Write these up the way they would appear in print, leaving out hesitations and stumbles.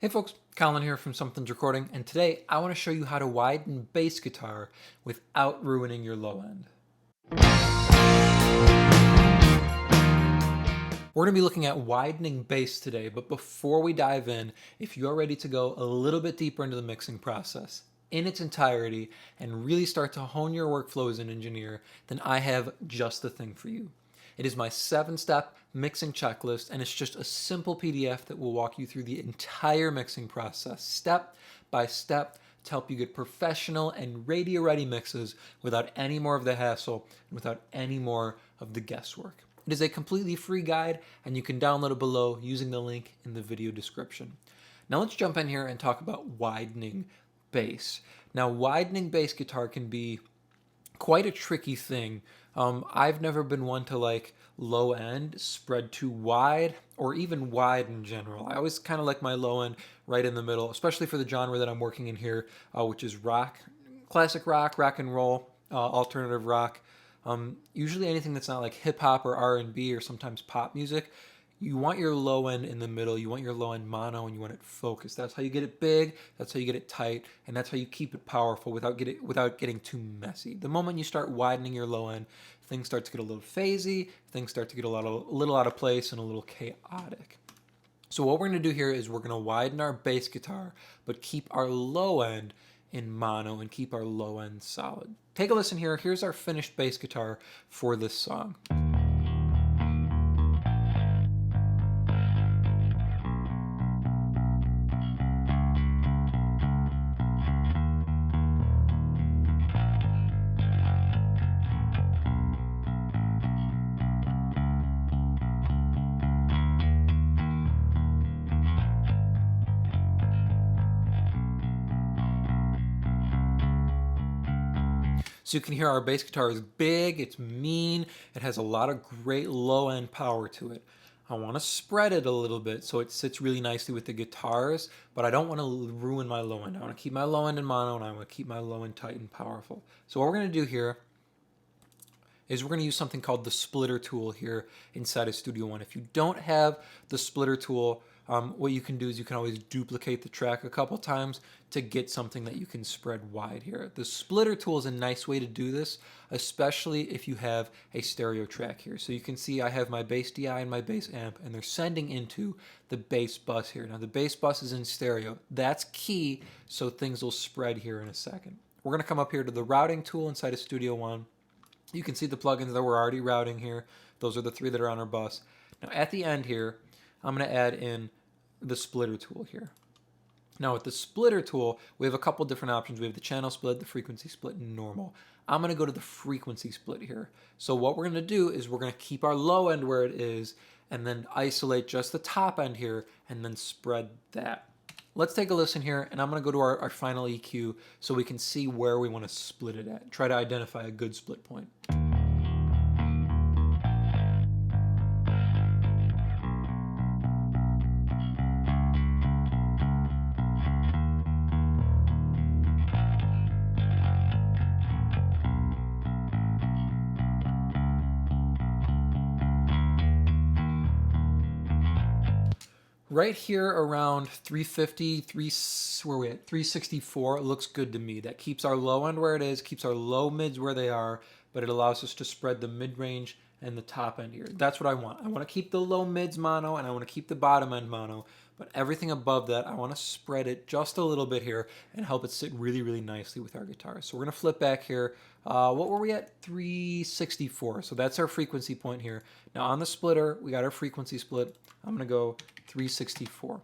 Hey folks, Colin here from Something's Recording, and today I want to show you how to widen bass guitar without ruining your low end. We're going to be looking at widening bass today, but before we dive in, if you're ready to go a little bit deeper into the mixing process in its entirety and really start to hone your workflow as an engineer, then I have just the thing for you. It is my 7-step mixing checklist, and it's just a simple PDF that will walk you through the entire mixing process, step by step, to help you get professional and radio-ready mixes without any more of the hassle and without any more of the guesswork. It is a completely free guide, and you can download it below using the link in the video description. Now let's jump in here and talk about widening bass. Now, widening bass guitar can be quite a tricky thing. I've never been one to like low end spread too wide or even wide in general. I always kind of like my low end right in the middle, especially for the genre that I'm working in here, which is rock, classic rock, rock and roll, alternative rock. Usually anything that's not like hip hop or R&B or sometimes pop music. You want your low end in the middle, you want your low end mono, and you want it focused. That's how you get it big, that's how you get it tight, and that's how you keep it powerful without getting too messy. The moment you start widening your low end, things start to get a little phasey, things start to get a little out of place and a little chaotic. So what we're going to do here is we're going to widen our bass guitar, but keep our low end in mono and keep our low end solid. Take a listen here. Here's our finished bass guitar for this song. So you can hear our bass guitar is big, it's mean, it has a lot of great low end power to it. I want to spread it a little bit so it sits really nicely with the guitars, but I don't want to ruin my low end. I want to keep my low end in mono, and I want to keep my low end tight and powerful. So what we're going to do here is we're going to use something called the splitter tool here inside of Studio One. If you don't have the splitter tool, what you can do is you can always duplicate the track a couple times to get something that you can spread wide here. The splitter tool is a nice way to do this, especially if you have a stereo track here. So you can see I have my bass DI and my bass amp, and they're sending into the bass bus here. Now the bass bus is in stereo. That's key, so things will spread here in a second. We're going to come up here to the routing tool inside of Studio One. You can see the plugins that we're already routing here. Those are the 3 that are on our bus. Now at the end here, I'm going to add in the splitter tool here. Now with the splitter tool, we have a couple different options. We have the channel split, the frequency split, and normal. I'm going to go to the frequency split here. So what we're going to do is we're going to keep our low end where it is and then isolate just the top end here and then spread that. Let's take a listen here, and I'm going to go to our final EQ so we can see where we want to split it at. Try to identify a good split point. Right here around 350, where are we at? 364, it looks good to me. That keeps our low end where it is, keeps our low mids where they are, but it allows us to spread the mid range and the top end here. That's what I want. I want to keep the low mids mono, and I want to keep the bottom end mono, but everything above that, I want to spread it just a little bit here and help it sit really, really nicely with our guitar. So we're going to flip back here. What were we at? 364. So that's our frequency point here. Now on the splitter, we got our frequency split. I'm going to go 364.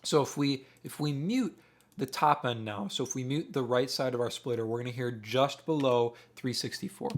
So if we mute the top end now, so if we mute the right side of our splitter, we're going to hear just below 364.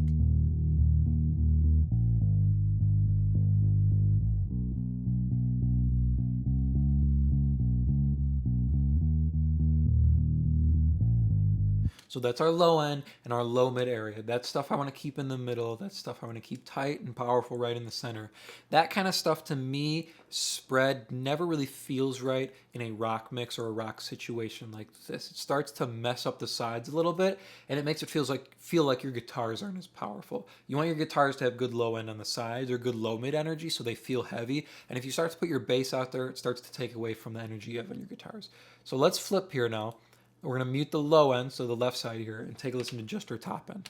So that's our low end and our low mid area. That stuff I want to keep in the middle. That stuff I want to keep tight and powerful right in the center. That kind of stuff to me, spread never really feels right in a rock mix or a rock situation like this. It starts to mess up the sides a little bit, and it makes it feel like your guitars aren't as powerful. You want your guitars to have good low end on the sides or good low mid energy so they feel heavy. And if you start to put your bass out there, it starts to take away from the energy you have on your guitars. So let's flip here now. We're going to mute the low end, so the left side here, and take a listen to just our top end.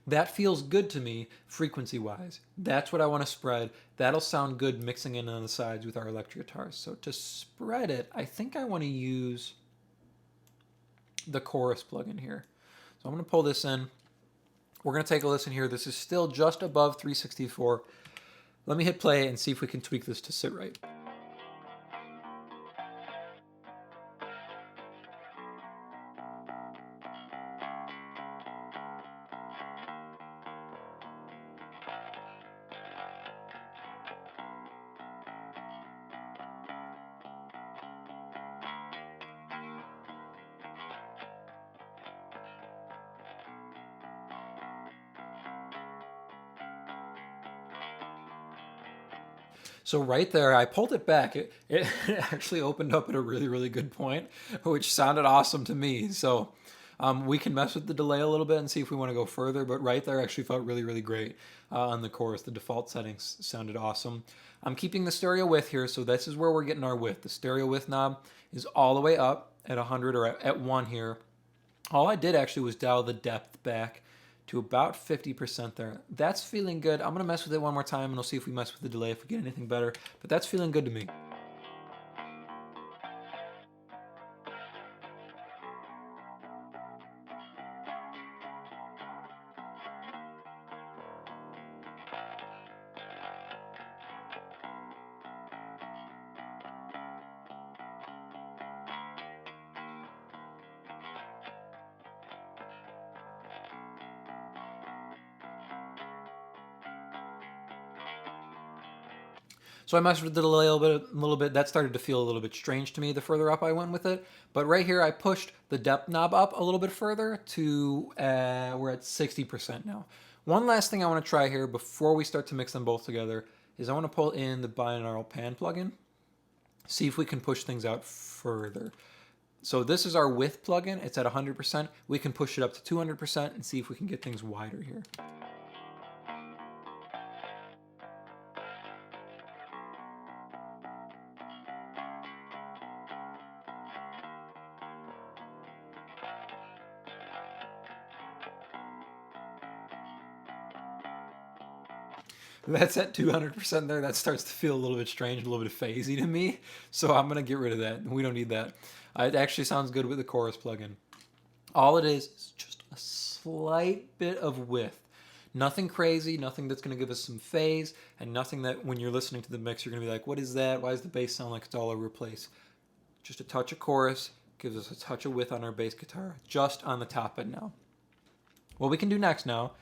That feels good to me frequency-wise. That's what I want to spread. That'll sound good mixing in on the sides with our electric guitars. So to spread it, I think I want to use the chorus plugin here. So I'm going to pull this in. We're going to take a listen here. This is still just above 364. Let me hit play and see if we can tweak this to sit right. So right there, I pulled it back. It actually opened up at a really, really good point, which sounded awesome to me. So we can mess with the delay a little bit and see if we want to go further. But right there actually felt really, really great on the chorus. The default settings sounded awesome. I'm keeping the stereo width here, so this is where we're getting our width. The stereo width knob is all the way up at 100 or at 1 here. All I did actually was dial the depth back to about 50% there. That's feeling good. I'm gonna mess with it one more time and we'll see if we mess with the delay, if we get anything better, but that's feeling good to me. So I messed with the delay a little bit. That started to feel a little bit strange to me the further up I went with it. But right here, I pushed the depth knob up a little bit further to, we're at 60% now. One last thing I want to try here before we start to mix them both together is I want to pull in the binaural pan plugin, see if we can push things out further. So this is our width plugin. It's at 100%. We can push it up to 200% and see if we can get things wider here. That's at 200% there. That starts to feel a little bit strange, a little bit phasey to me. So I'm going to get rid of that. We don't need that. It actually sounds good with the chorus plugin. All it is just a slight bit of width. Nothing crazy, nothing that's going to give us some phase, and nothing that when you're listening to the mix, you're going to be like, what is that? Why does the bass sound like it's all over the place? Just a touch of chorus gives us a touch of width on our bass guitar, just on the top end now. What we can do next now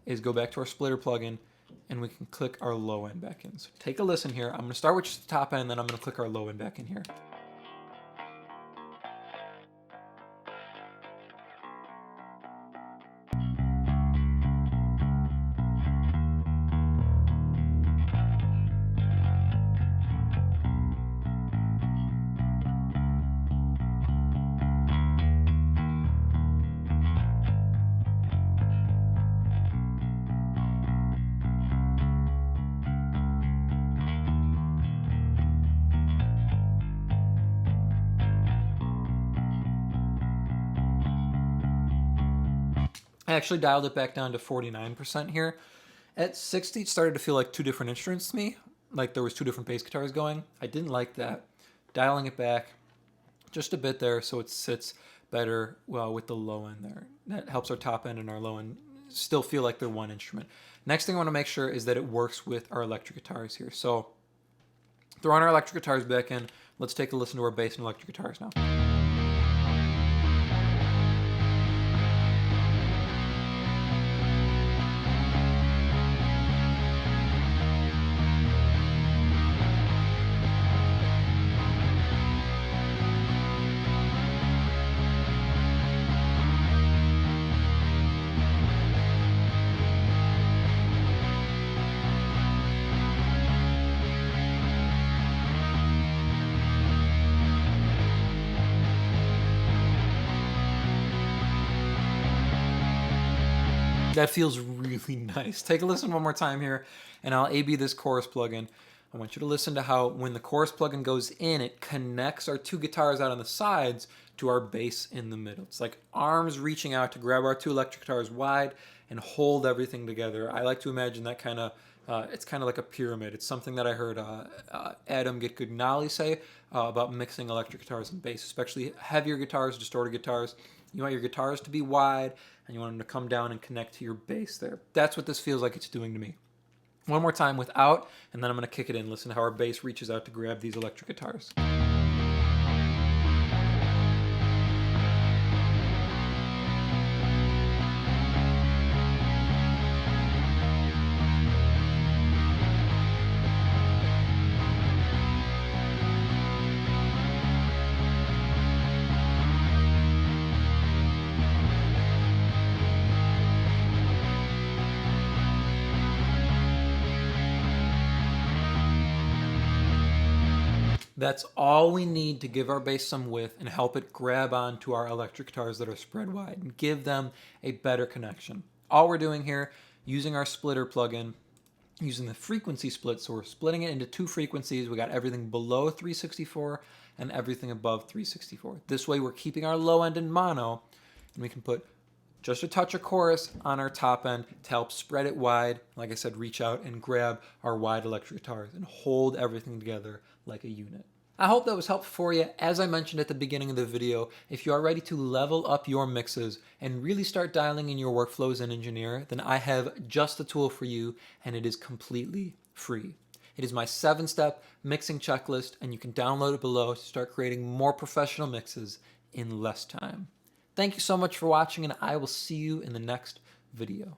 is go back to our splitter plugin, and we can click our low end back in. So take a listen here. I'm going to start with just the top end, then I'm going to click our low end back in here. I actually dialed it back down to 49% here. At 60, it started to feel like two different instruments to me, like there was two different bass guitars going. I didn't like that. Dialing it back just a bit there so it sits better with the low end there. That helps our top end and our low end still feel like they're one instrument. Next thing I want to make sure is that it works with our electric guitars here. So throwing our electric guitars back in, let's take a listen to our bass and electric guitars now. That feels really nice. Take a listen one more time here, and I'll A/B this chorus plugin. I want you to listen to how when the chorus plugin goes in, it connects our two guitars out on the sides to our bass in the middle. It's like arms reaching out to grab our two electric guitars wide and hold everything together. I like to imagine that kind of, it's kind of like a pyramid. It's something that I heard Adam Gitgugnali say about mixing electric guitars and bass, especially heavier guitars, distorted guitars. You want your guitars to be wide, and you want them to come down and connect to your bass there. That's what this feels like it's doing to me. One more time without, and then I'm going to kick it in. Listen to how our bass reaches out to grab these electric guitars. That's all we need to give our bass some width and help it grab onto our electric guitars that are spread wide and give them a better connection. All we're doing here, using our splitter plugin, using the frequency split, so we're splitting it into two frequencies. We got everything below 364 and everything above 364. This way we're keeping our low end in mono, and we can put just a touch of chorus on our top end to help spread it wide. Like I said, reach out and grab our wide electric guitars and hold everything together like a unit. I hope that was helpful for you. As I mentioned at the beginning of the video, if you are ready to level up your mixes and really start dialing in your workflows in Engineer, then I have just the tool for you, and it is completely free. It is my 7-step mixing checklist, and you can download it below to start creating more professional mixes in less time. Thank you so much for watching, and I will see you in the next video.